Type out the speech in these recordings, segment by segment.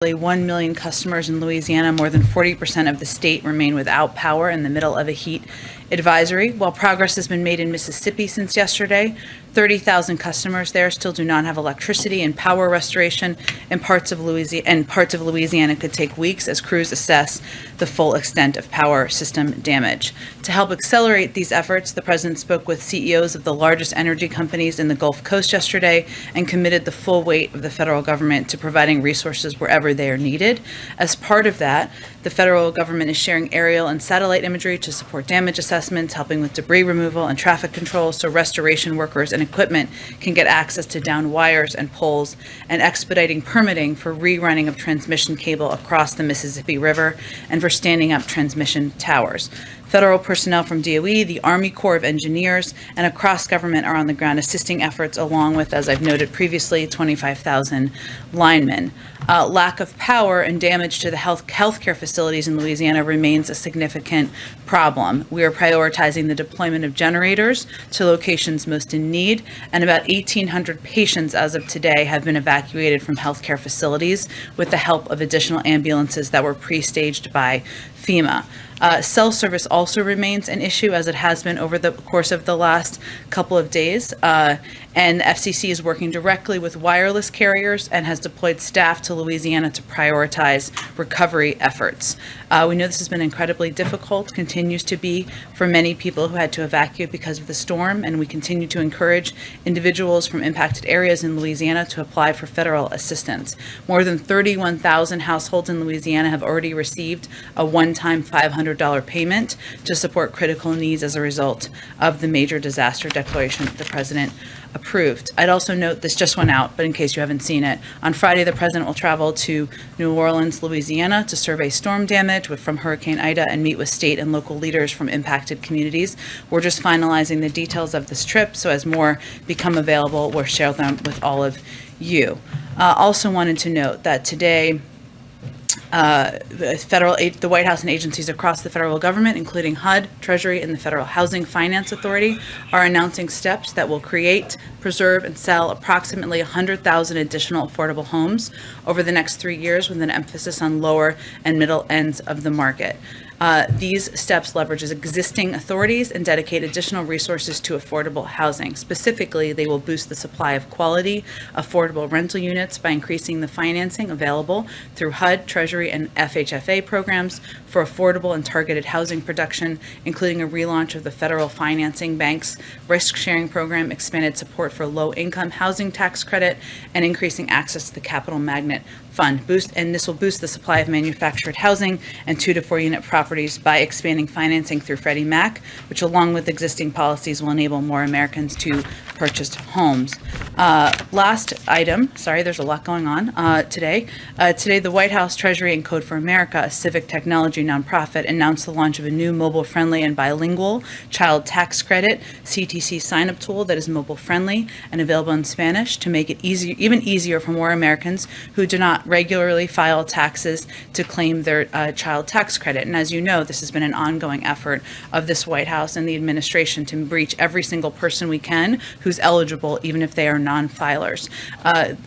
1 million customers in Louisiana, more than 40% of the state remain without power in the middle of a heat advisory. While progress has been made in Mississippi since yesterday, 30,000 customers there still do not have electricity, and power restoration in parts of Louisiana could take weeks as crews assess the full extent of power system damage. To help accelerate these efforts, the President spoke with CEOs of the largest energy companies in the Gulf Coast yesterday and committed the full weight of the federal government to providing resources wherever they are needed. As part of that, the federal government is sharing aerial and satellite imagery to support damage assessments, helping with debris removal and traffic control so restoration workers and equipment can get access to downed wires and poles, and expediting permitting for rerunning of transmission cable across the Mississippi River and for standing up transmission towers. Federal personnel from DOE, the Army Corps of Engineers, and across government are on the ground assisting efforts, along with, as I've noted previously, 25,000 linemen. Lack of power and damage to the healthcare facilities in Louisiana remains a significant problem. We are prioritizing the deployment of generators to locations most in need, and about 1,800 patients as of today have been evacuated from healthcare facilities with the help of additional ambulances that were pre-staged by FEMA. Cell service also remains an issue, as it has been over the course of the last couple of days, and the FCC is working directly with wireless carriers and has deployed staff to Louisiana to prioritize recovery efforts. We know this has been incredibly difficult, continues to be for many people who had to evacuate because of the storm, and we continue to encourage individuals from impacted areas in Louisiana to apply for federal assistance. More than 31,000 households in Louisiana have already received a one-time $500 payment to support critical needs as a result of the major disaster declaration the President approved. I'd also note, this just went out, but in case you haven't seen it, on Friday the President will travel to New Orleans, Louisiana to survey storm damage from Hurricane Ida and meet with state and local leaders from impacted communities. We're just finalizing the details of this trip, so as more become available, we'll share them with all of you. Also wanted to note that today, the White House and agencies across the federal government, including HUD, Treasury, and the Federal Housing Finance Authority, are announcing steps that will create, preserve, and sell approximately 100,000 additional affordable homes over the next 3 years, with an emphasis on lower and middle ends of the market. These steps leverage existing authorities and dedicate additional resources to affordable housing. Specifically, they will boost the supply of quality, affordable rental units by increasing the financing available through HUD, Treasury, and FHFA programs for affordable and targeted housing production, including a relaunch of the Federal Financing Bank's risk-sharing program, expanded support for low-income housing tax credit, and increasing access to the Capital Magnet Fund. This will boost the supply of manufactured housing and 2 to 4 unit properties by expanding financing through Freddie Mac, which, along with existing policies, will enable more Americans to purchase homes. Last item, sorry, there's a lot going on today. Today, the White House, Treasury, and Code for America, a civic technology nonprofit, announced the launch of a new mobile-friendly and bilingual child tax credit (CTC) sign-up tool that is mobile-friendly and available in Spanish to make it even easier for more Americans who do not regularly file taxes to claim their child tax credit. And as you know, this has been an ongoing effort of this White House and the administration to reach every single person we can who's eligible, even if they are non-filers.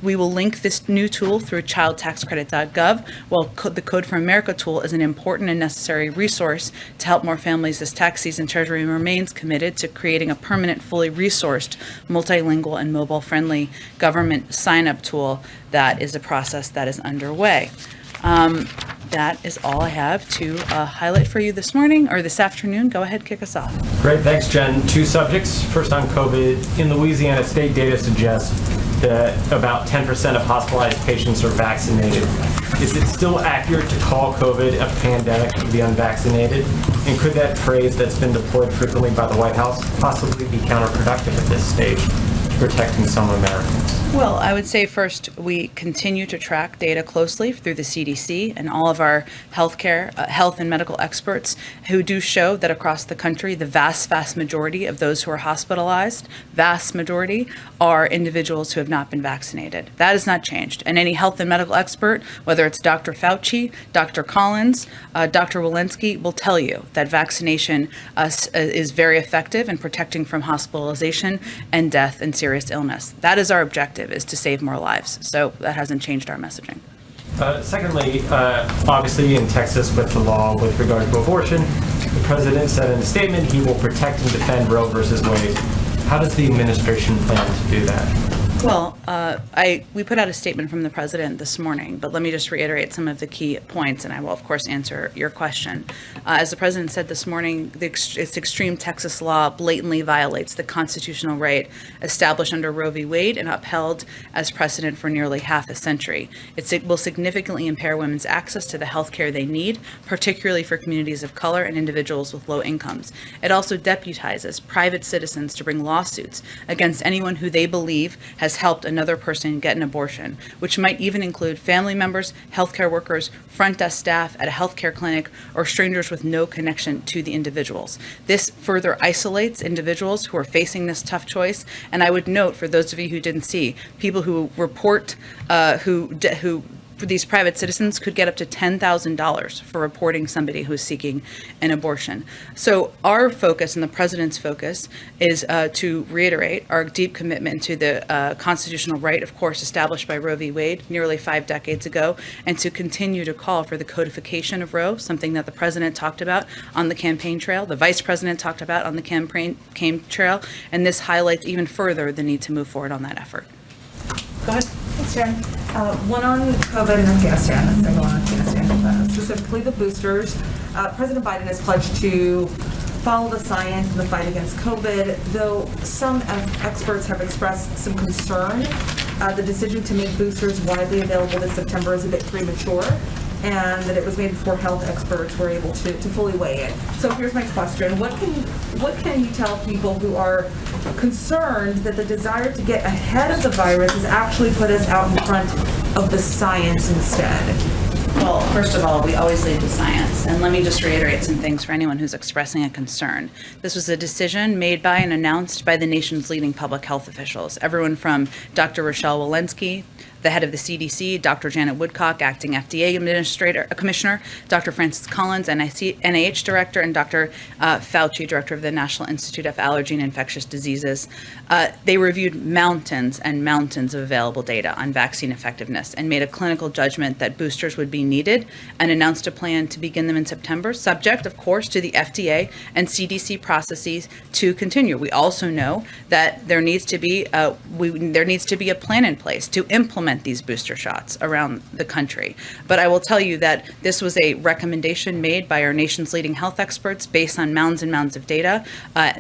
We will link this new tool through childtaxcredit.gov, while the Code for America tool is an important and necessary resource to help more families this tax season. Treasury remains committed to creating a permanent, fully resourced, multilingual, and mobile-friendly government sign-up tool. That is a process that is underway. That is all I have to highlight for you this morning or this afternoon. Go ahead, kick us off. Great, thanks, Jen. 2 subjects. First on COVID. In Louisiana, state data suggests that about 10% of hospitalized patients are vaccinated. Is it still accurate to call COVID a pandemic of the unvaccinated? And could that phrase that's been deployed frequently by the White House possibly be counterproductive at this stage, protecting some Americans? Well, I would say first, we continue to track data closely through the CDC and all of our health and medical experts who do show that across the country, the vast majority of those who are hospitalized, vast majority, are individuals who have not been vaccinated. That has not changed. And any health and medical expert, whether it's Dr. Fauci, Dr. Collins, Dr. Walensky, will tell you that vaccination is very effective in protecting from hospitalization and death and serious illness. That is our objective, is to save more lives. So that hasn't changed our messaging. Secondly, obviously in Texas with the law with regard to abortion, the president said in a statement he will protect and defend Roe versus Wade. How does the administration plan to do that? Well, we put out a statement from the president this morning, but let me just reiterate some of the key points, and I will, of course, answer your question. As the president said this morning, its extreme Texas law blatantly violates the constitutional right established under Roe v. Wade and upheld as precedent for nearly half a century. It will significantly impair women's access to the health care they need, particularly for communities of color and individuals with low incomes. It also deputizes private citizens to bring lawsuits against anyone who they believe has helped another person get an abortion, which might even include family members, healthcare workers, front desk staff at a healthcare clinic, or strangers with no connection to the individuals. This further isolates individuals who are facing this tough choice. And I would note, for those of you who didn't see, people who report, these private citizens could get up to $10,000 for reporting somebody who's seeking an abortion. So our focus and the president's focus is to reiterate our deep commitment to the constitutional right, of course, established by Roe v. Wade nearly 5 decades ago, and to continue to call for the codification of Roe, something that the president talked about on the campaign trail, the vice president talked about on the campaign trail, and this highlights even further the need to move forward on that effort. Go ahead. Thanks, Jen. One on COVID and Afghanistan, a single on Afghanistan, specifically the boosters. President Biden has pledged to follow the science in the fight against COVID, though some experts have expressed some concern. The decision to make boosters widely available this September is a bit premature, and that it was made before health experts were able to fully weigh it. So here's my question. What can you tell people who are concerned that the desire to get ahead of the virus has actually put us out in front of the science instead? Well, first of all, we always lead with science. And let me just reiterate some things for anyone who's expressing a concern. This was a decision made by and announced by the nation's leading public health officials, everyone from Dr. Rochelle Walensky, the head of the CDC, Dr. Janet Woodcock, acting FDA commissioner, Dr. Francis Collins, NIH director, and Dr. Fauci, director of the National Institute of Allergy and Infectious Diseases. They reviewed mountains and mountains of available data on vaccine effectiveness and made a clinical judgment that boosters would be needed and announced a plan to begin them in September, subject, of course, to the FDA and CDC processes to continue. We also know that there needs to be a plan in place to implement these booster shots around the country. But I will tell you that this was a recommendation made by our nation's leading health experts based on mounds and mounds of data.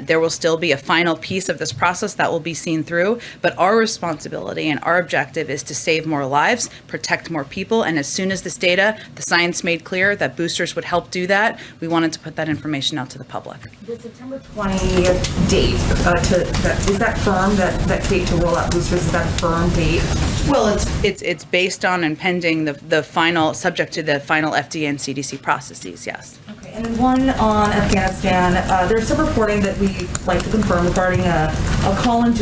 There will still be a final piece of this process that will be seen through, but our responsibility and our objective is to save more lives, protect more people, and as soon as this data, the science made clear that boosters would help do that, we wanted to put that information out to the public. The September 20th date, is that firm, that date to roll out boosters, is that a firm date? Well, it's based on and pending the final, subject to the final FDA and CDC processes, yes. Okay, and then one on Afghanistan. There's some reporting that we'd like to confirm regarding a call in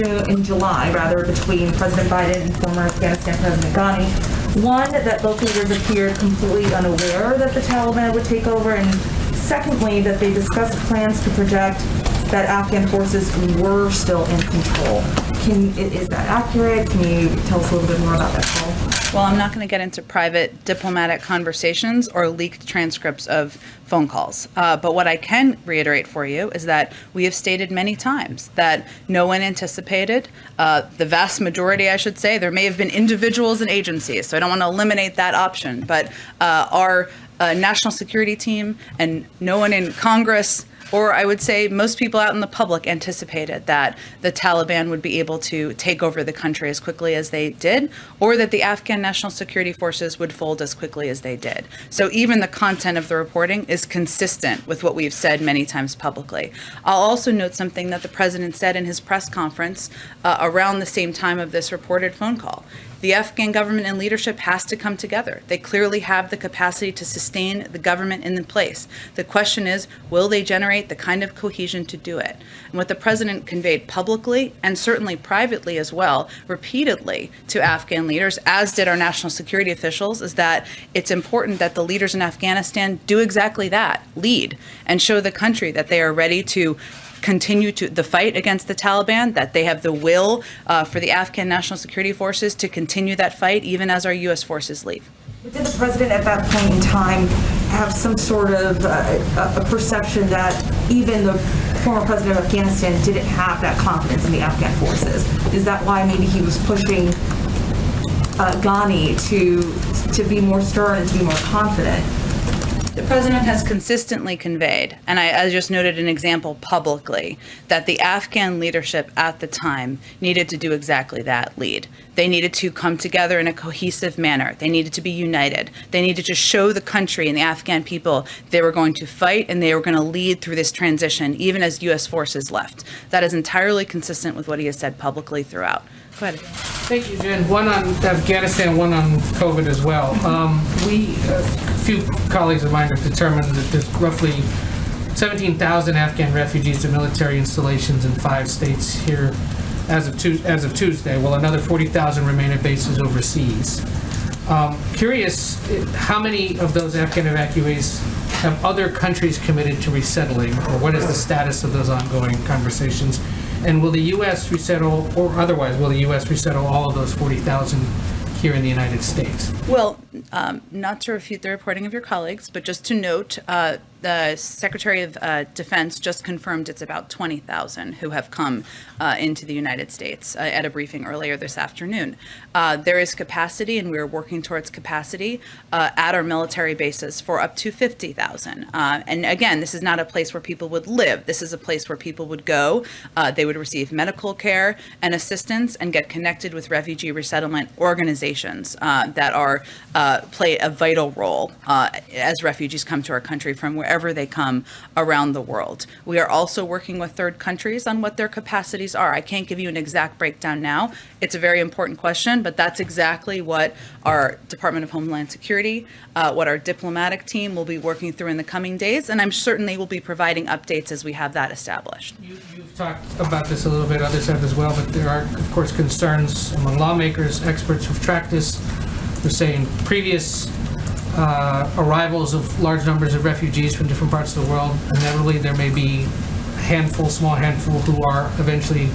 July, between President Biden and former Afghanistan President Ghani. One, that local leaders appeared completely unaware that the Taliban would take over, and secondly, that they discussed plans to project that Afghan forces were still in control. Is that accurate? Can you tell us a little bit more about that call? Well, I'm not going to get into private diplomatic conversations or leaked transcripts of phone calls. But what I can reiterate for you is that we have stated many times that no one anticipated, the vast majority, I should say, there may have been individuals and agencies, so I don't want to eliminate that option, but our national security team and no one in Congress, or I would say most people out in the public, anticipated that the Taliban would be able to take over the country as quickly as they did, or that the Afghan National Security Forces would fold as quickly as they did. So even the content of the reporting is consistent with what we've said many times publicly. I'll also note something that the president said in his press conference around the same time of this reported phone call. The Afghan government and leadership has to come together. They clearly have the capacity to sustain the government in place. The question is, will they generate the kind of cohesion to do it? And what the president conveyed publicly and certainly privately as well, repeatedly to Afghan leaders, as did our national security officials, is that it's important that the leaders in Afghanistan do exactly that, lead, and show the country that they are ready to continue to the fight against the Taliban, that they have the will for the Afghan National Security Forces to continue that fight even as our U.S. forces leave. But did the president at that point in time have some sort of a perception that even the former president of Afghanistan didn't have that confidence in the Afghan forces? Is that why maybe he was pushing Ghani to be more stern and to be more confident? The president has consistently conveyed, and I just noted an example publicly, that the Afghan leadership at the time needed to do exactly that, lead. They needed to come together in a cohesive manner. They needed to be united. They needed to show the country and the Afghan people they were going to fight and they were going to lead through this transition, even as U.S. forces left. That is entirely consistent with what he has said publicly throughout. Go ahead. Thank you, Jen. One on Afghanistan, one on COVID as well. A few colleagues of mine have determined that there's roughly 17,000 Afghan refugees in military installations in 5 states here as of Tuesday, while another 40,000 remain at bases overseas. Curious, how many of those Afghan evacuees have other countries committed to resettling, or what is the status of those ongoing conversations? And will the U.S. resettle, or otherwise, will the U.S. resettle all of those 40,000 here in the United States? Well, not to refute the reporting of your colleagues, but just to note, the Secretary of Defense just confirmed it's about 20,000 who have come into the United States at a briefing earlier this afternoon. There is capacity, and we're working towards capacity at our military bases for up to 50,000. And again, this is not a place where people would live. This is a place where people would go. They would receive medical care and assistance and get connected with refugee resettlement organizations that are play a vital role as refugees come to our country from wherever they come around the world. We are also working with third countries on what their capacities are. I can't give you an exact breakdown now. It's a very important question, but that's exactly what our Department of Homeland Security, what our diplomatic team will be working through in the coming days, and I'm certain they will be providing updates as we have that established. You've talked about this a little bit, others have as well, but there are, of course, concerns among lawmakers, experts who've tracked this. They're saying previous arrivals of large numbers of refugees from different parts of the world, inevitably there may be a small handful who are eventually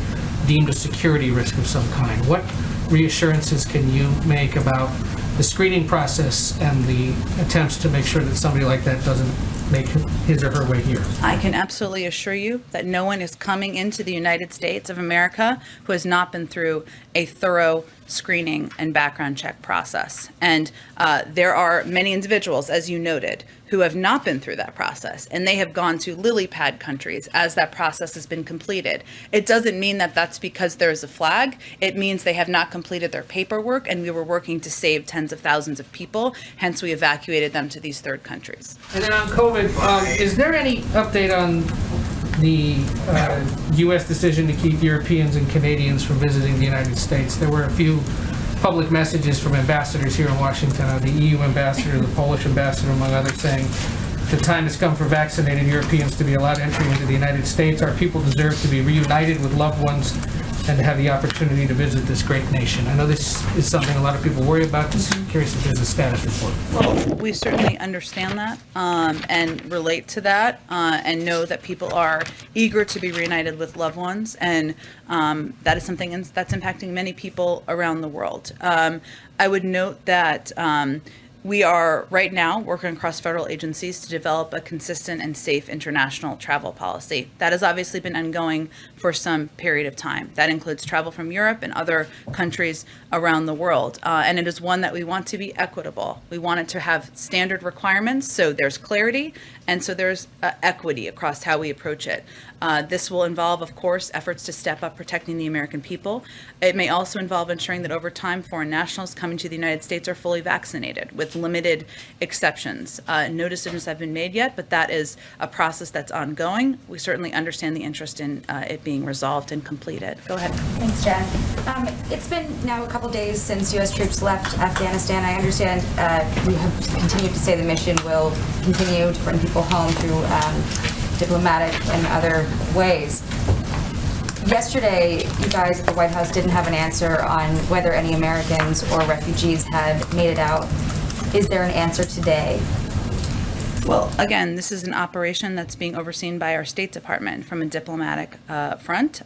deemed a security risk of some kind. What reassurances can you make about the screening process and the attempts to make sure that somebody like that doesn't make his or her way here? I can absolutely assure you that no one is coming into the United States of America who has not been through a thorough screening and background check process. And there are many individuals, as you noted, who have not been through that process, and they have gone to lily pad countries as that process has been completed. It doesn't mean that that's because there's a flag. It means they have not completed their paperwork, and we were working to save tens of thousands of people. Hence, we evacuated them to these third countries. And then on COVID, is there any update on the U.S. decision to keep Europeans and Canadians from visiting the United States? There were a few public messages from ambassadors here in Washington, the EU ambassador, the Polish ambassador, among others, saying the time has come for vaccinated Europeans to be allowed entry into the United States. Our people deserve to be reunited with loved ones and to have the opportunity to visit this great nation. I know this is something a lot of people worry about. Just curious if there's a status report. Well, we certainly understand that and relate to that and know that people are eager to be reunited with loved ones, and that is something that's impacting many people around the world. I would note that we are right now working across federal agencies to develop a consistent and safe international travel policy. That has obviously been ongoing for some period of time. That includes travel from Europe and other countries around the world. And it is one that we want to be equitable. We want it to have standard requirements, so there's clarity, and so there's equity across how we approach it. This will involve, of course, efforts to step up protecting the American people. It may also involve ensuring that over time, foreign nationals coming to the United States are fully vaccinated, with limited exceptions. No decisions have been made yet, but that is a process that's ongoing. We certainly understand the interest in it being resolved and completed. Go ahead. Thanks, Jen. It's been now a couple days since U.S. troops left Afghanistan. I understand you have continued to say the mission will continue to bring people home through diplomatic and other ways. Yesterday, you guys at the White House didn't have an answer on whether any Americans or refugees had made it out. Is there an answer today? Well, again, this is an operation that's being overseen by our State Department from a diplomatic front.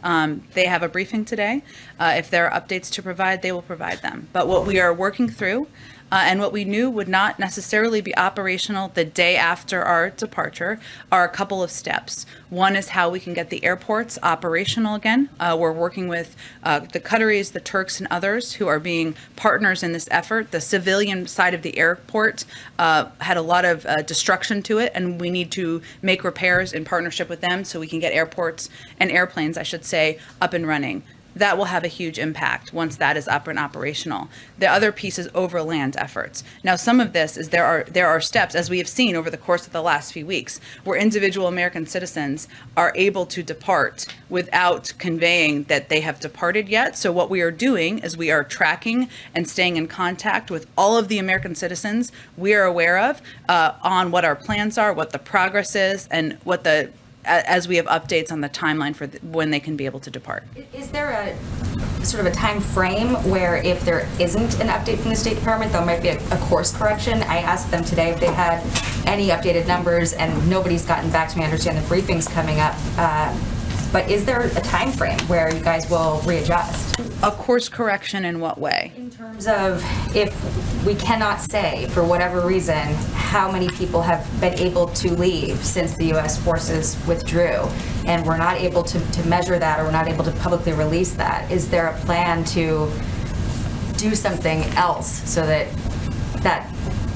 They have a briefing today. If there are updates to provide, they will provide them. But what we are working through And what we knew would not necessarily be operational the day after our departure are a couple of steps. One is how we can get the airports operational again. We're working with the Qataris, the Turks, and others who are being partners in this effort. The civilian side of the airport had a lot of destruction to it, and we need to make repairs in partnership with them so we can get airports and airplanes, I should say, up and running. That will have a huge impact once that is up and operational. The other piece is overland efforts. Now, some of this is there are steps, as we have seen over the course of the last few weeks, where individual American citizens are able to depart without conveying that they have departed yet. So what we are doing is we are tracking and staying in contact with all of the American citizens we are aware of on what our plans are, what the progress is, and what as we have updates on the timeline for when they can be able to depart. Is there a sort of a time frame where if there isn't an update from the State Department, there might be a course correction? I asked them today if they had any updated numbers, and nobody's gotten back to me. I understand the briefing's coming up. But is there a time frame where you guys will readjust? A course correction in what way? In terms of if we cannot say, for whatever reason, how many people have been able to leave since the U.S. forces withdrew, and we're not able to measure that, or we're not able to publicly release that, is there a plan to do something else so that that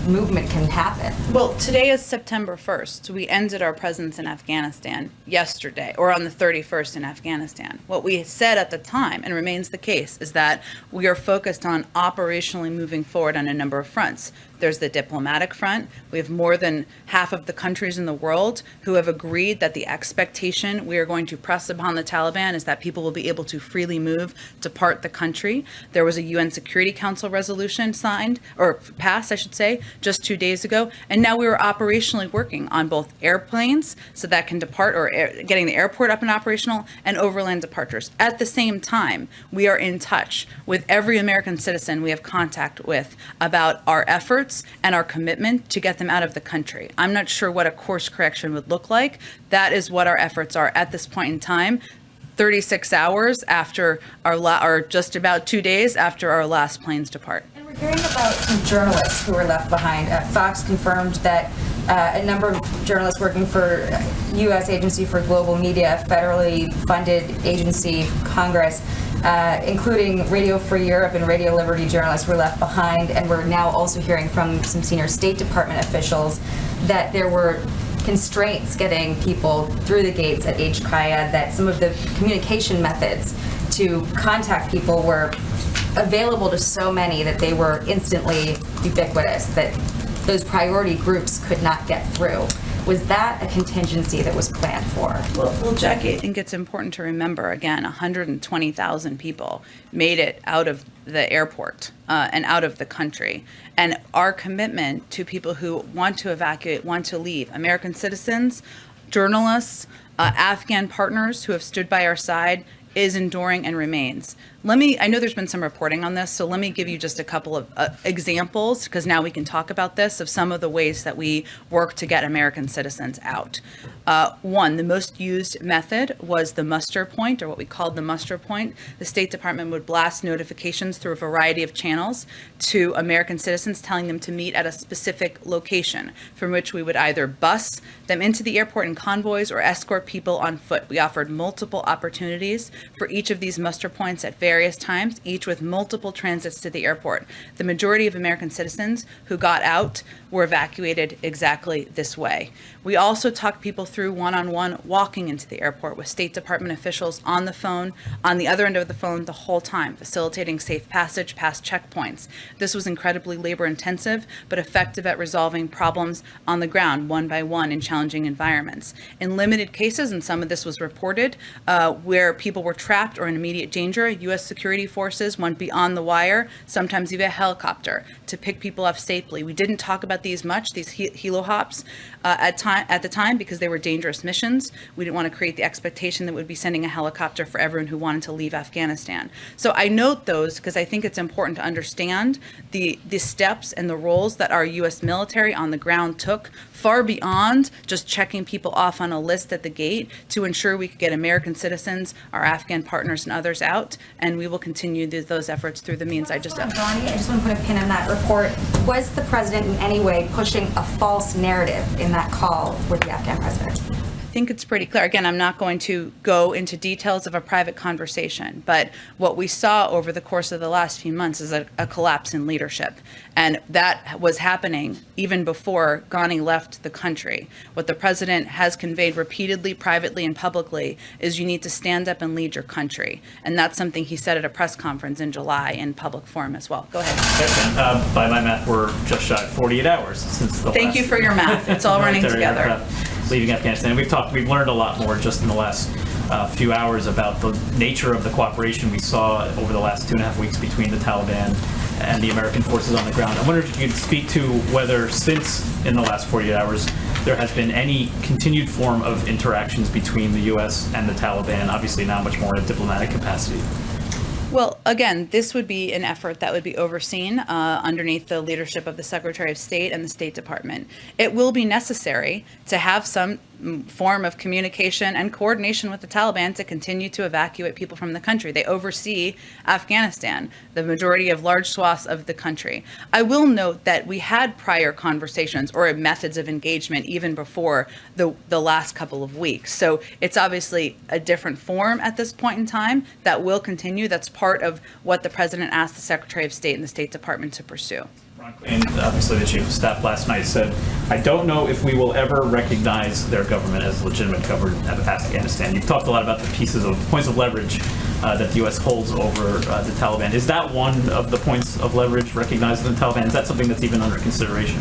movement can happen? Well, today is September 1st. We ended our presence in Afghanistan yesterday, or on the 31st in Afghanistan. What we said at the time, and remains the case, is that we are focused on operationally moving forward on a number of fronts. There's the diplomatic front. We have more than half of the countries in the world who have agreed that the expectation we are going to press upon the Taliban is that people will be able to freely move, depart the country. There was a UN Security Council resolution signed, or passed, I should say, just 2 days ago. And now we are operationally working on both airplanes, so that can depart, or getting the airport up and operational, and overland departures. At the same time, we are in touch with every American citizen we have contact with about our efforts and our commitment to get them out of the country. I'm not sure what a course correction would look like. That is what our efforts are at this point in time, 36 hours after or just about 2 days after our last planes depart. And we're hearing about some journalists who were left behind. Fox confirmed that a number of journalists working for U.S. Agency for Global Media, federally funded agency, Congress, including Radio Free Europe and Radio Liberty journalists, were left behind. And we're now also hearing from some senior State Department officials that there were constraints getting people through the gates at HKIA, that some of the communication methods to contact people were available to so many that they were instantly ubiquitous, that those priority groups could not get through. Was that a contingency that was planned for? Well, Jackie, I think it's important to remember, again, 120,000 people made it out of the airport and out of the country. And our commitment to people who want to evacuate, want to leave, American citizens, journalists, Afghan partners who have stood by our side, is enduring and remains. I know there's been some reporting on this, so let me give you just a couple of examples, because now we can talk about this, of some of the ways that we work to get American citizens out. One, the most used method was the muster point, or what we called the muster point. The State Department would blast notifications through a variety of channels to American citizens telling them to meet at a specific location, from which we would either bus them into the airport in convoys or escort people on foot. We offered multiple opportunities for each of these muster points at various times, each with multiple transits to the airport. The majority of American citizens who got out were evacuated exactly this way. We also talked people through one-on-one walking into the airport with State Department officials on the phone, on the other end of the phone the whole time, facilitating safe passage past checkpoints. This was incredibly labor-intensive, but effective at resolving problems on the ground, one by one, in challenging environments. In limited cases, and some of this was reported, where people were trapped or in immediate danger, U.S. security forces went beyond the wire, sometimes even a helicopter, to pick people up safely. We didn't talk about these much, these helo hops, at the time, because they were dangerous missions. We didn't want to create the expectation that we'd be sending a helicopter for everyone who wanted to leave Afghanistan. So I note those because I think it's important to understand the steps and the roles that our U.S. military on the ground took, far beyond just checking people off on a list at the gate, to ensure we could get American citizens, our Afghan partners, and others out and and we will continue those efforts through the means I just Bonnie, outlined. I just want to put a pin in that report. Was the president in any way pushing a false narrative in that call with the Afghan president? I think it's pretty clear. Again, I'm not going to go into details of a private conversation, but what we saw over the course of the last few months is a collapse in leadership. And that was happening even before Ghani left the country. What the president has conveyed repeatedly, privately, and publicly is you need to stand up and lead your country. And that's something he said at a press conference in July in public forum as well. Go ahead. By my math, we're just shy of 48 hours since the Thank last you for your math. It's all running military together. aircraft leaving Afghanistan. We've learned a lot more just in the last few hours about the nature of the cooperation we saw over the last 2.5 weeks between the Taliban and the American forces on the ground. I wonder if you could speak to whether since in the last 48 hours there has been any continued form of interactions between the U.S. and the Taliban, obviously now much more in a diplomatic capacity. Well, again, this would be an effort that would be overseen underneath the leadership of the Secretary of State and the State Department. It will be necessary to have some form of communication and coordination with the Taliban to continue to evacuate people from the country. They oversee Afghanistan, the majority of large swaths of the country. I will note that we had prior conversations or methods of engagement even before the last couple of weeks. So it's obviously a different form at this point in time that will continue. That's part of what the president asked the Secretary of State and the State Department to pursue. And obviously the Chief of Staff last night said, I don't know if we will ever recognize their government as legitimate government of Afghanistan. You've talked a lot about the points of leverage that the U.S. holds over the Taliban. Is that one of the points of leverage, recognizing the Taliban? Is that something that's even under consideration?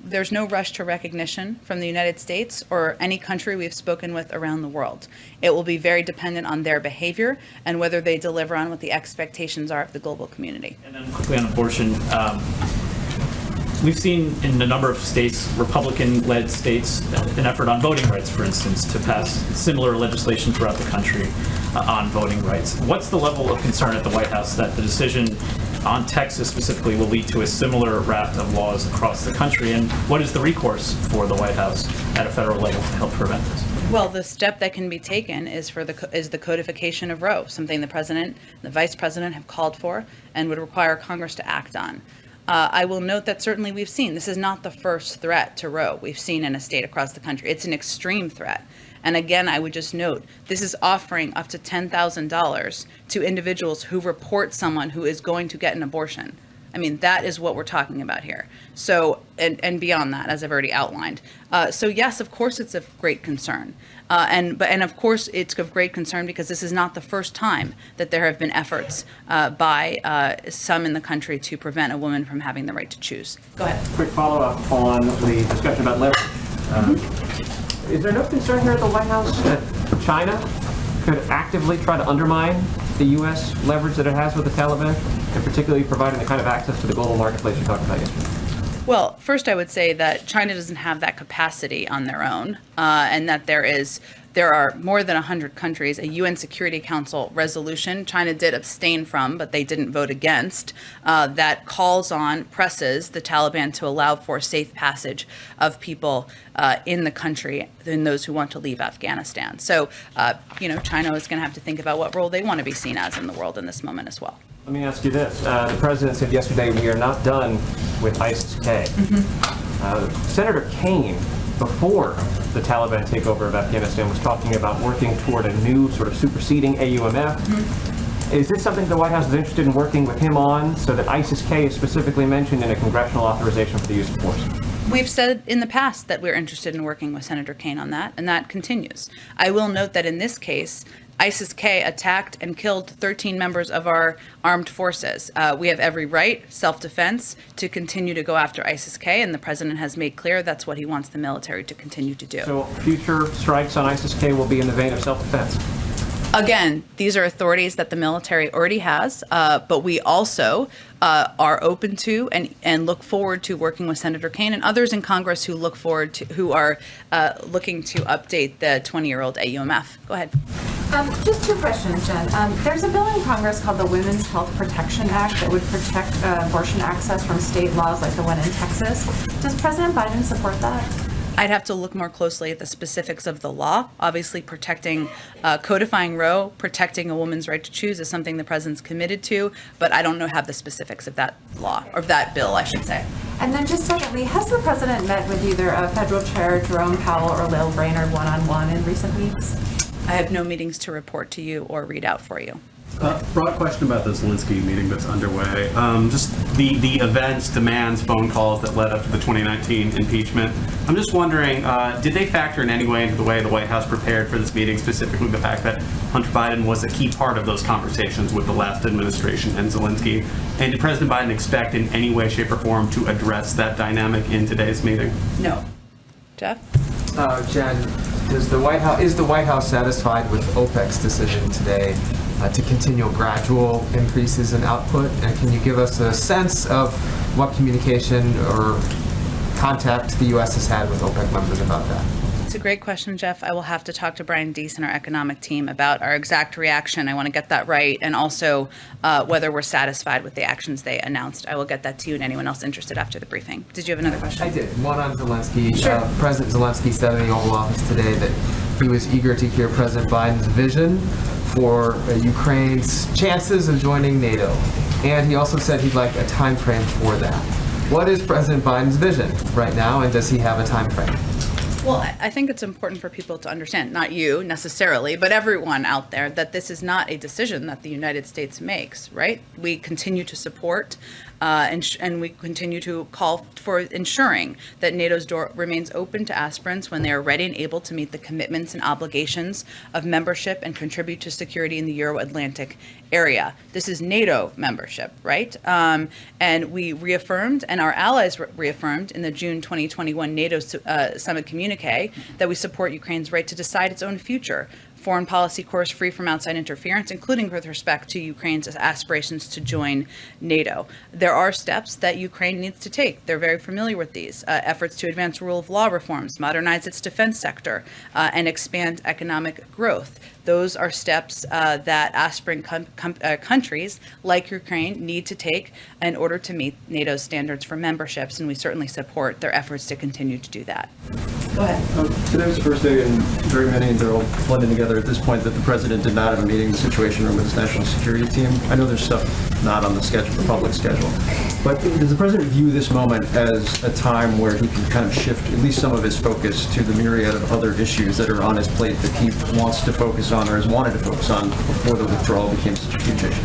There's no rush to recognition from the United States or any country we've spoken with around the world. It will be very dependent on their behavior and whether they deliver on what the expectations are of the global community. And then quickly on abortion, we've seen in a number of states, Republican-led states, an effort on voting rights, for instance, to pass similar legislation throughout the country on voting rights. What's the level of concern at the White House that the decision on Texas specifically will lead to a similar raft of laws across the country? And what is the recourse for the White House at a federal level to help prevent this? Well, the step that can be taken is the codification of Roe, something the president, the vice president have called for and would require Congress to act on. I will note that certainly we've seen, this is not the first threat to Roe we've seen in a state across the country. It's an extreme threat. And again, I would just note, this is offering up to $10,000 to individuals who report someone who is going to get an abortion. I mean, that is what we're talking about here. So, and beyond that, as I've already outlined. So yes, of course, it's of great concern. And of course, it's of great concern because this is not the first time that there have been efforts by some in the country to prevent a woman from having the right to choose. Go ahead. Quick follow-up on the discussion about leverage. Is there no concern here at the White House that China could actively try to undermine the U.S. leverage that it has with the Taliban, and particularly providing the kind of access to the global marketplace you talked about yesterday? Well, first I would say that China doesn't have that capacity on their own, and that there are more than 100 countries, a UN Security Council resolution China did abstain from, but they didn't vote against, that presses the Taliban to allow for safe passage of people in the country and those who want to leave Afghanistan. So, China is going to have to think about what role they want to be seen as in the world in this moment as well. Let me ask you this. The president said yesterday, we are not done with ISIS-K. Senator Kaine, before the Taliban takeover of Afghanistan, was talking about working toward a new sort of superseding AUMF. Is this something the White House is interested in working with him on, so that ISIS-K is specifically mentioned in a congressional authorization for the use of force? We've said in the past that we're interested in working with Senator Kaine on that, and that continues. I will note that in this case, ISIS-K attacked and killed 13 members of our armed forces. We have every right, self-defense, to continue to go after ISIS-K, and the president has made clear that's what he wants the military to continue to do. So future strikes on ISIS-K will be in the vein of self-defense? Again, these are authorities that the military already has, but we also are open to and look forward to working with Senator Kaine and others in Congress who who are looking to update the 20-year-old AUMF. Go ahead. Just two questions, Jen. There's a bill in Congress called the Women's Health Protection Act that would protect abortion access from state laws like the one in Texas. Does President Biden support that? I'd have to look more closely at the specifics of the law. Obviously, codifying Roe, protecting a woman's right to choose is something the president's committed to, but I don't have the specifics of that law, or of that bill, I should say. And then just secondly, has the president met with either Federal Chair Jerome Powell or Lael Brainerd one-on-one in recent weeks? I have no meetings to report to you or read out for you. Broad question about the Zelensky meeting that's underway. Just the events, demands, phone calls that led up to the 2019 impeachment. I'm just wondering, did they factor in any way into the way the White House prepared for this meeting, specifically the fact that Hunter Biden was a key part of those conversations with the last administration and Zelensky? And did President Biden expect in any way, shape, or form to address that dynamic in today's meeting? No. Jeff? Jen, is the White House satisfied with OPEC's decision today to continue gradual increases in output? And can you give us a sense of what communication or contact the U.S. has had with OPEC members about that? It's a great question, Jeff. I will have to talk to Brian Deese and our economic team about our exact reaction. I want to get that right, and also whether we're satisfied with the actions they announced. I will get that to you and anyone else interested after the briefing. Did you have another question? I did. One on Zelensky. Sure. President Zelensky said in the Oval Office today that he was eager to hear President Biden's vision for Ukraine's chances of joining NATO. And he also said he'd like a time frame for that. What is President Biden's vision right now, and does he have a time frame? Well, I think it's important for people to understand, not you necessarily, but everyone out there, that this is not a decision that the United States makes, right? We continue to support and we continue to call for ensuring that NATO's door remains open to aspirants when they are ready and able to meet the commitments and obligations of membership and contribute to security in the Euro-Atlantic area. This is NATO membership, right? And we reaffirmed, and our allies reaffirmed in the June 2021 NATO summit communique that we support Ukraine's right to decide its own future. Foreign policy course free from outside interference, including with respect to Ukraine's aspirations to join NATO. There are steps that Ukraine needs to take. They're very familiar with these efforts to advance rule of law reforms, modernize its defense sector, and expand economic growth. Those are steps that aspiring countries like Ukraine need to take in order to meet NATO's standards for memberships, and we certainly support their efforts to continue to do that. Go ahead. Today was the first day, and very many, they're all blending together at this point, that the president did not have a meeting in the Situation Room with his national security team. I know there's stuff not on the schedule, the public schedule, but does the president view this moment as a time where he can kind of shift at least some of his focus to the myriad of other issues that are on his plate that he wants to focus on or has wanted to focus on before the withdrawal became such a huge issue?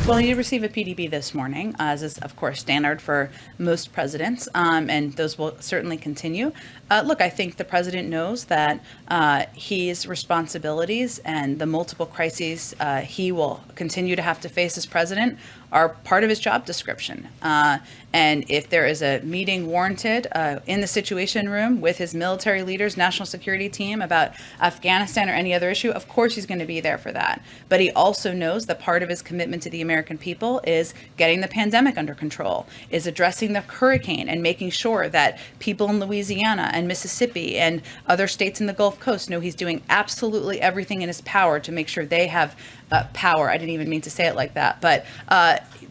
Well, he did receive a PDB this morning, as is, of course, standard for most presidents, and those will certainly continue. Look, I think the president knows that his responsibilities and the multiple crises he will continue to have to face as president are part of his job description. And if there is a meeting warranted in the Situation Room with his military leaders, national security team about Afghanistan or any other issue, of course he's going to be there for that. But he also knows that part of his commitment to the American people is getting the pandemic under control, is addressing the hurricane and making sure that people in Louisiana and Mississippi and other states in the Gulf Coast know he's doing absolutely everything in his power to make sure they have power. I didn't even mean to say it like that, but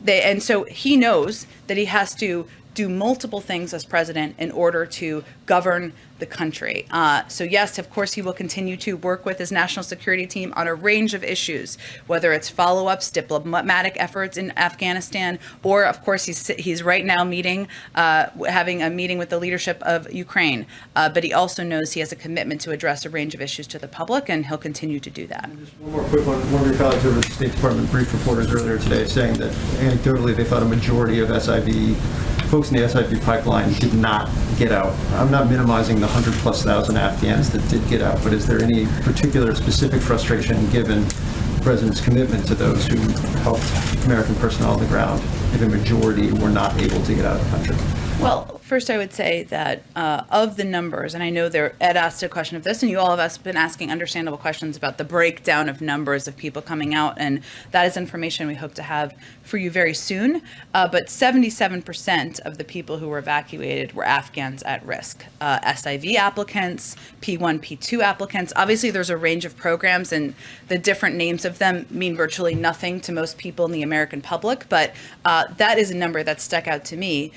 and so he knows that he has to do multiple things as president in order to govern the country. So yes, of course, he will continue to work with his national security team on a range of issues, whether it's follow-ups, diplomatic efforts in Afghanistan, or of course, he's right now having a meeting with the leadership of Ukraine. But he also knows he has a commitment to address a range of issues to the public, and he'll continue to do that. Just one more quick one. One of your colleagues over at the State Department briefed reporters earlier today saying that anecdotally they thought a majority of folks in the SIV pipeline did not get out. I'm not minimizing the 100,000+ Afghans that did get out, but is there any particular specific frustration given the president's commitment to those who helped American personnel on the ground if a majority were not able to get out of the country? Well, first I would say that of the numbers, and I know Ed asked a question of this, and you all have been asking understandable questions about the breakdown of numbers of people coming out, and that is information we hope to have for you very soon. But 77% of the people who were evacuated were Afghans at risk. SIV applicants, P1, P2 applicants. Obviously, there's a range of programs, and the different names of them mean virtually nothing to most people in the American public, but that is a number that stuck out to me.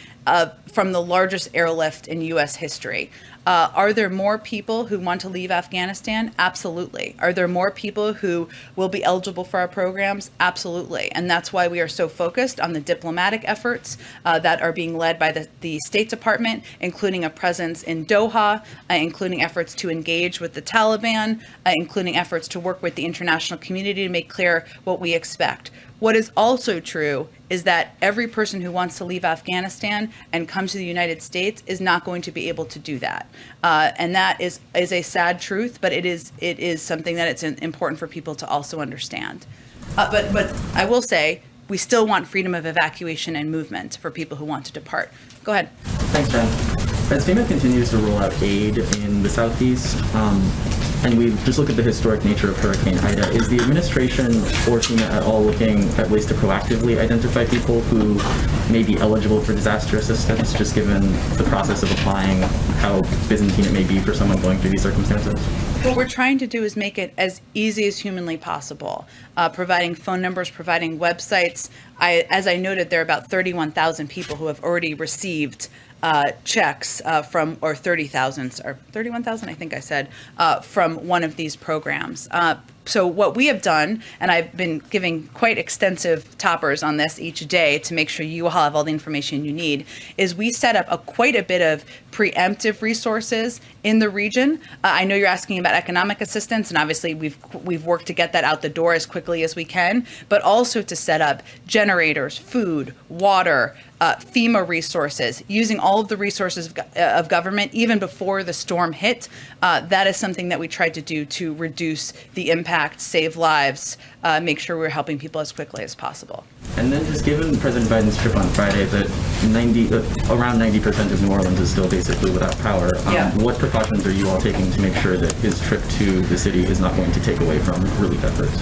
From the largest airlift in U.S. history. Are there more people who want to leave Afghanistan? Absolutely. Are there more people who will be eligible for our programs? Absolutely. And that's why we are so focused on the diplomatic efforts that are being led by the State Department, including a presence in Doha, including efforts to engage with the Taliban, including efforts to work with the international community to make clear what we expect. What is also true is that every person who wants to leave Afghanistan and come to the United States is not going to be able to do that. And that is a sad truth, but it is something that it's important for people to also understand. But I will say, we still want freedom of evacuation and movement for people who want to depart. Go ahead. Thanks, Jen. As FEMA continues to roll out aid in the Southeast, and we just look at the historic nature of Hurricane Ida, is the administration or FEMA at all looking at ways to proactively identify people who may be eligible for disaster assistance, just given the process of applying, how Byzantine it may be for someone going through these circumstances? What we're trying to do is make it as easy as humanly possible, providing phone numbers, providing websites. As I noted, there are about 31,000 people who have already received checks from, or 30,000, or 31,000, I think I said, from one of these programs. So what we have done, and I've been giving quite extensive toppers on this each day to make sure you all have all the information you need, is we set up quite a bit of preemptive resources in the region. I know you're asking about economic assistance, and obviously we've worked to get that out the door as quickly as we can, but also to set up generators, food, water, FEMA resources, using all of the resources of government even before the storm hit. That is something that we tried to do to reduce the impact, save lives, make sure we're helping people as quickly as possible. And then just given President Biden's trip on Friday that around 90% of New Orleans is still basically without power, what precautions are you all taking to make sure that his trip to the city is not going to take away from relief efforts?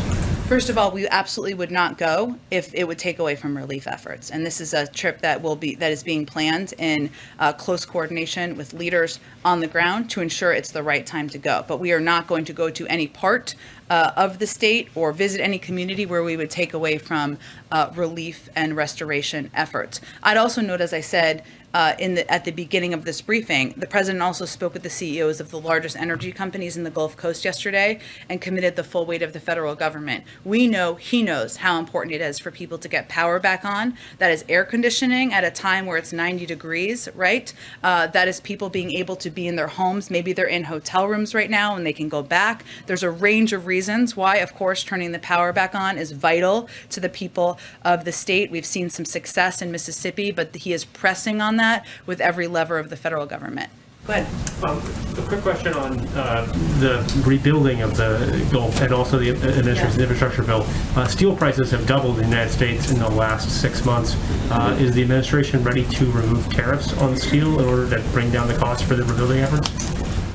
First of all, we absolutely would not go if it would take away from relief efforts. And this is a trip that is being planned in close coordination with leaders on the ground to ensure it's the right time to go. But we are not going to go to any part of the state or visit any community where we would take away from relief and restoration efforts. I'd also note, as I said, at the beginning of this briefing, the president also spoke with the CEOs of the largest energy companies in the Gulf Coast yesterday and committed the full weight of the federal government. We know he knows how important it is for people to get power back on. That is air conditioning at a time where it's 90 degrees, right? That is people being able to be in their homes. Maybe they're in hotel rooms right now and they can go back. There's a range of reasons why, of course, turning the power back on is vital to the people of the state. We've seen some success in Mississippi, but he is pressing on that with every lever of the federal government. Go ahead. A quick question on the rebuilding of the Gulf and also the administration's infrastructure bill. Steel prices have doubled in the United States in the last 6 months. Is the administration ready to remove tariffs on steel in order to bring down the cost for the rebuilding efforts?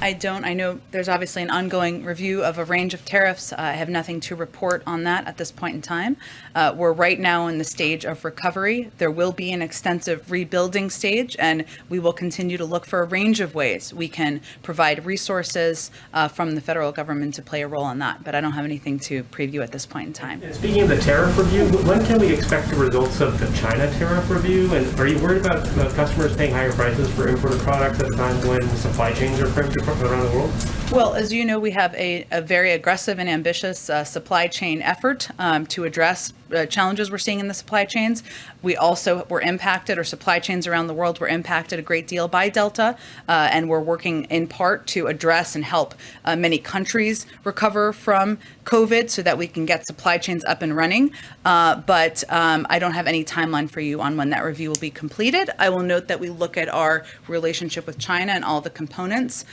I don't. I know there's obviously an ongoing review of a range of tariffs. I have nothing to report on that at this point in time. We're right now in the stage of recovery. There will be an extensive rebuilding stage, and we will continue to look for a range of ways we can provide resources from the federal government to play a role in that. But I don't have anything to preview at this point in time. And speaking of the tariff review, when can we expect the results of the China tariff review? And are you worried about customers paying higher prices for imported products at a time when supply chains are crimped around the world? Well, as you know, we have a very aggressive and ambitious supply chain effort to address challenges we're seeing in the supply chains. We also were impacted, or supply chains around the world were impacted a great deal by Delta, and we're working in part to address and help many countries recover from COVID so that we can get supply chains up and running. But I don't have any timeline for you on when that review will be completed. I will note that we look at our relationship with China and all the components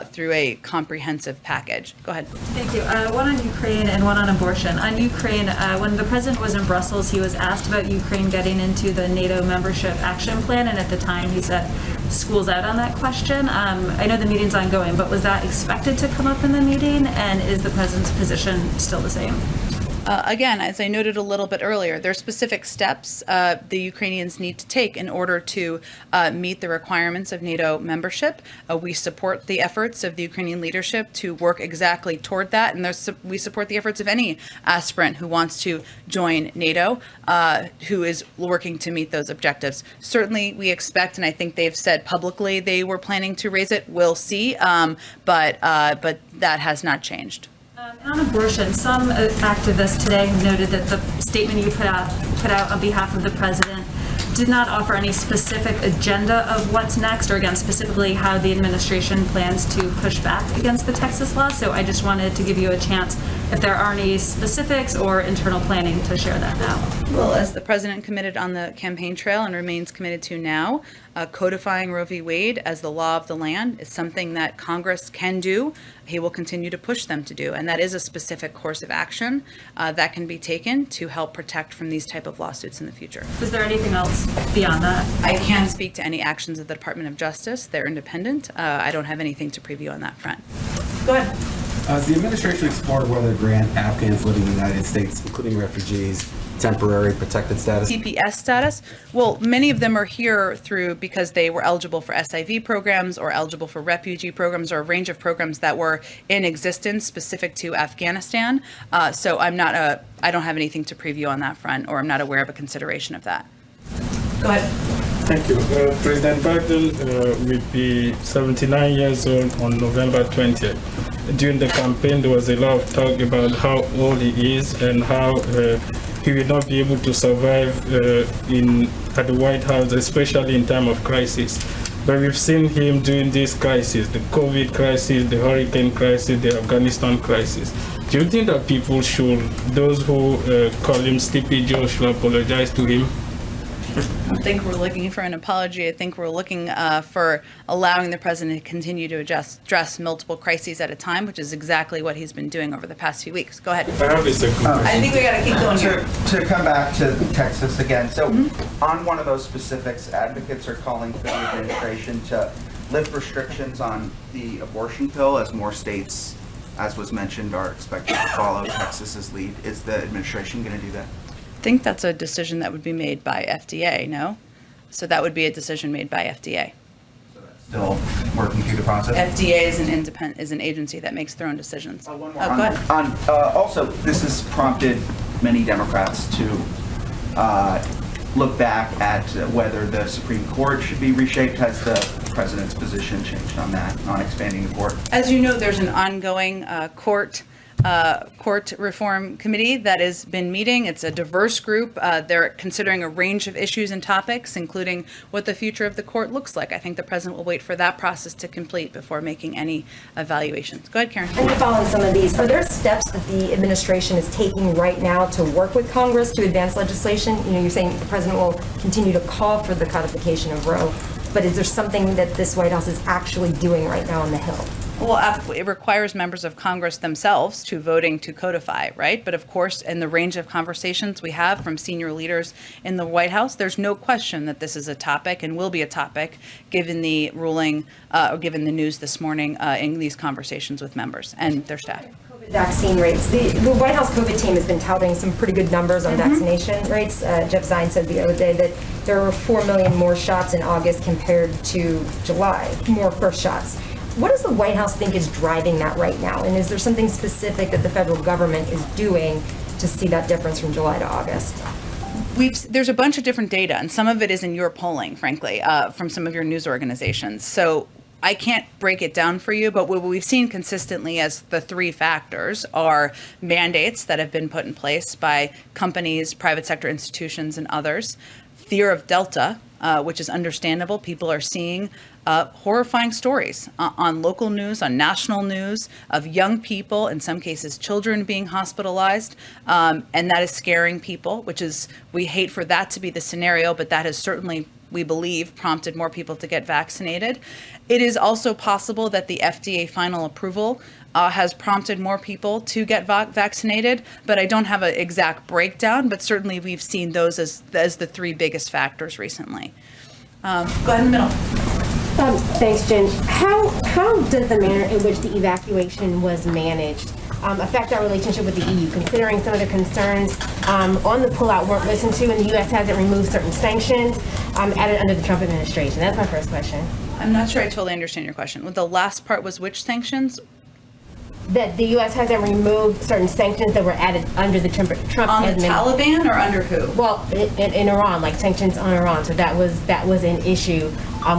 through a comprehensive package. Go ahead. Thank you. One on Ukraine and one on abortion. On Ukraine, when the president was in Brussels, he was asked about Ukraine getting into the NATO membership action plan, and at the time he said school's out on that question. I know the meeting's ongoing, but was that expected to come up in the meeting, and is the president's position still the same? Again, as I noted a little bit earlier, there are specific steps the Ukrainians need to take in order to meet the requirements of NATO membership. We support the efforts of the Ukrainian leadership to work exactly toward that, and we support the efforts of any aspirant who wants to join NATO, who is working to meet those objectives. Certainly, we expect, and I think they've said publicly they were planning to raise it. We'll see, but that has not changed. On abortion, some activists today have noted that the statement you put out on behalf of the president did not offer any specific agenda of what's next, or again, specifically how the administration plans to push back against the Texas law. So I just wanted to give you a chance, if there are any specifics or internal planning, to share that now. Well, as the president committed on the campaign trail and remains committed to now, codifying Roe v. Wade as the law of the land is something that Congress can do. He will continue to push them to do, and that is a specific course of action that can be taken to help protect from these type of lawsuits in the future. Was there anything else beyond that? I can't speak to any actions of the Department of Justice. They're independent. I don't have anything to preview on that front. Go ahead. The administration explored whether to grant Afghans living in the United States, including refugees, temporary protected status. CPS status? Well, many of them are here because they were eligible for SIV programs or eligible for refugee programs or a range of programs that were in existence specific to Afghanistan. So I don't have anything to preview on that front, or I'm not aware of a consideration of that. Go ahead. Thank you. President Biden will be 79 years old on November 20th. During the campaign, there was a lot of talk about how old he is and how he will not be able to survive at the White House, especially in time of crisis. But we've seen him during this crisis, the COVID crisis, the hurricane crisis, the Afghanistan crisis. Do you think that people those who call him Sleepy Joe, should apologize to him? I don't think we're looking for an apology. I think we're looking for allowing the president to continue to address multiple crises at a time, which is exactly what he's been doing over the past few weeks. Go ahead. I think we got to keep going here. To come back to Texas again, so on one of those specifics, advocates are calling for the administration to lift restrictions on the abortion pill as more states, as was mentioned, are expected to follow Texas's lead. Is the administration going to do that? I think that's a decision that would be made by FDA, no? So that would be a decision made by FDA. So that's still working through the process? FDA is an agency that makes their own decisions. One more. Go ahead. Also, this has prompted many Democrats to look back at whether the Supreme Court should be reshaped. Has the president's position changed on that, on expanding the court? As you know, there's an ongoing court reform committee that has been meeting. It's a diverse group. They're considering a range of issues and topics, including what the future of the court looks like. I think the president will wait for that process to complete before making any evaluations. Go ahead, Karen. And to follow some of these, are there steps that the administration is taking right now to work with Congress to advance legislation? You know, you're saying the president will continue to call for the codification of Roe, but is there something that this White House is actually doing right now on the Hill? Well, it requires members of Congress themselves to voting to codify, right? But of course, in the range of conversations we have from senior leaders in the White House, there's no question that this is a topic and will be a topic given the ruling or given the news this morning in these conversations with members and their staff. Vaccine rates. The White House COVID team has been touting some pretty good numbers on vaccination rates. Jeff Zients said the other day that there were 4 million more shots in August compared to July, more first shots. What does the White House think is driving that right now? And is there something specific that the federal government is doing to see that difference from July to August? There's a bunch of different data, and some of it is in your polling, frankly, from some of your news organizations. So I can't break it down for you, but what we've seen consistently as the three factors are mandates that have been put in place by companies, private sector institutions, and others. Fear of Delta, which is understandable. People are seeing horrifying stories on local news, on national news, of young people, in some cases children, being hospitalized, and that is scaring people, we hate for that to be the scenario, but that has certainly, we believe, prompted more people to get vaccinated. It is also possible that the FDA final approval has prompted more people to get vaccinated, but I don't have an exact breakdown, but certainly we've seen those as the three biggest factors recently. Go ahead in the middle. Thanks, Jen. How does the manner in which the evacuation was managed affect our relationship with the EU, considering some of the concerns on the pullout weren't listened to, and the U.S. hasn't removed certain sanctions added under the Trump administration? That's my first question. I'm not sure I totally understand your question. The last part was which sanctions? That the U.S. hasn't removed certain sanctions that were added under the Trump On the administration. Taliban or under who? Well, in Iran, like sanctions on Iran. So that was an issue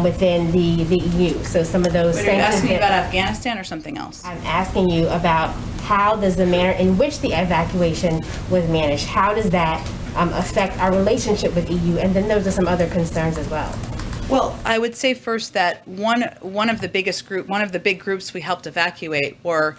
within the EU. So some of those Wait, sanctions. are you asking me about Afghanistan or something else? I'm asking you about how does the manner in which the evacuation was managed, how does that affect our relationship with EU? And then those are some other concerns as well. Well, I would say first that one of the big groups we helped evacuate were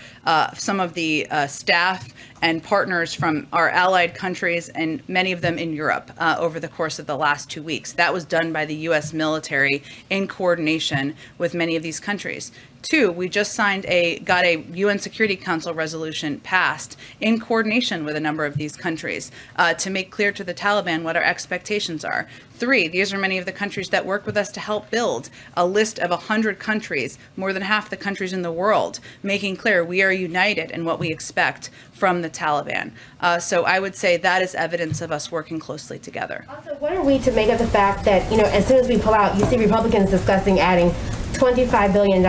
some of the staff and partners from our allied countries, and many of them in Europe over the course of the last 2 weeks. That was done by the U.S. military in coordination with many of these countries. Two, we just got a UN Security Council resolution passed in coordination with a number of these countries to make clear to the Taliban what our expectations are. Three, these are many of the countries that work with us to help build a list of 100 countries, more than half the countries in the world, making clear we are united in what we expect from the Taliban. So I would say that is evidence of us working closely together. Also, what are we to make of the fact that, as soon as we pull out, you see Republicans discussing adding $25 billion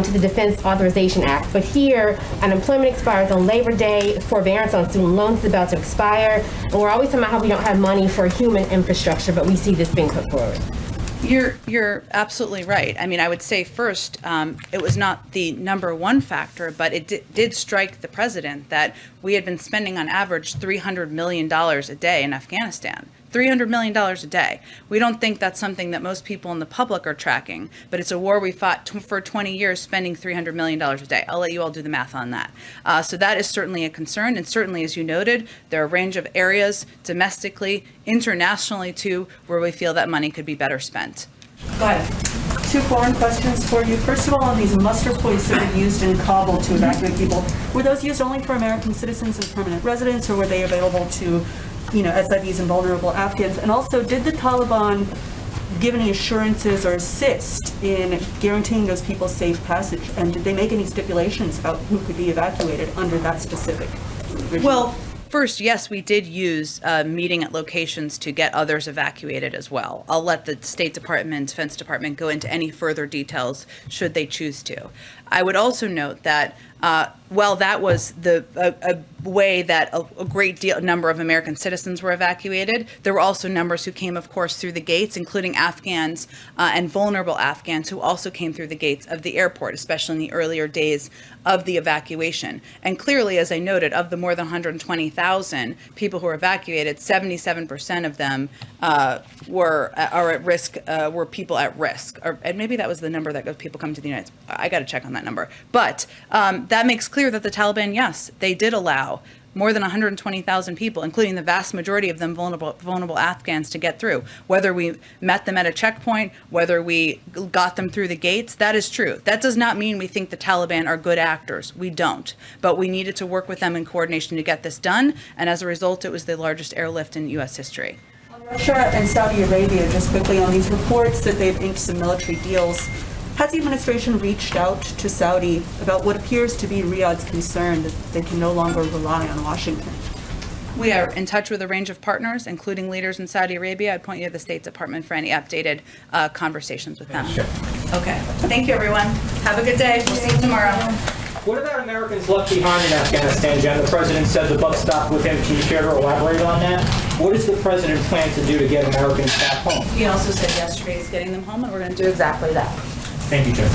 to the Defense Authorization Act. But here, unemployment expires on Labor Day, forbearance on student loans is about to expire, and we're always talking about how we don't have money for human infrastructure, but we see this being put forward. You're absolutely right. I mean, I would say first, it was not the number one factor, but it did strike the president that we had been spending on average $300 million a day in Afghanistan. $300 million a day. We don't think that's something that most people in the public are tracking, but it's a war we fought for 20 years, spending $300 million a day. I'll let you all do the math on that. So that is certainly a concern, and certainly, as you noted, there are a range of areas, domestically, internationally too, where we feel that money could be better spent. Go ahead. Two foreign questions for you. First of all, on these muster points that were used in Kabul to evacuate people, were those used only for American citizens and permanent residents, or were they available to SIVs and vulnerable Afghans? And also, did the Taliban give any assurances or assist in guaranteeing those people safe passage? And did they make any stipulations about who could be evacuated under that specific regime? Well, first, yes, we did use meeting at locations to get others evacuated as well. I'll let the State Department, Defense Department go into any further details should they choose to. I would also note that while that was a way that a great number of American citizens were evacuated, there were also numbers who came, of course, through the gates, including Afghans and vulnerable Afghans who also came through the gates of the airport, especially in the earlier days of the evacuation. And clearly, as I noted, of the more than 120,000 people who were evacuated, 77% of them were at risk, were people at risk. And maybe that was the number that people come to the United States. I got to check on that number. But that makes clear that the Taliban, yes, they did allow more than 120,000 people, including the vast majority of them vulnerable Afghans, to get through. Whether we met them at a checkpoint, whether we got them through the gates, that is true. That does not mean we think the Taliban are good actors. We don't. But we needed to work with them in coordination to get this done, and as a result, it was the largest airlift in U.S. history. Russia and Saudi Arabia, just quickly on these reports that they've inked some military deals, has the administration reached out to Saudi about what appears to be Riyadh's concern that they can no longer rely on Washington? We are in touch with a range of partners, including leaders in Saudi Arabia. I'd point you to the State Department for any updated conversations with them. Sure. Okay. Thank you, everyone. Have a good day. We'll see you tomorrow. What about Americans left behind in Afghanistan, Jen? The president said the buck stopped with him. Can you care to elaborate on that? What does the president plan to do to get Americans back home? He also said yesterday he's getting them home, and we're going to do exactly that. Thank you, Jen.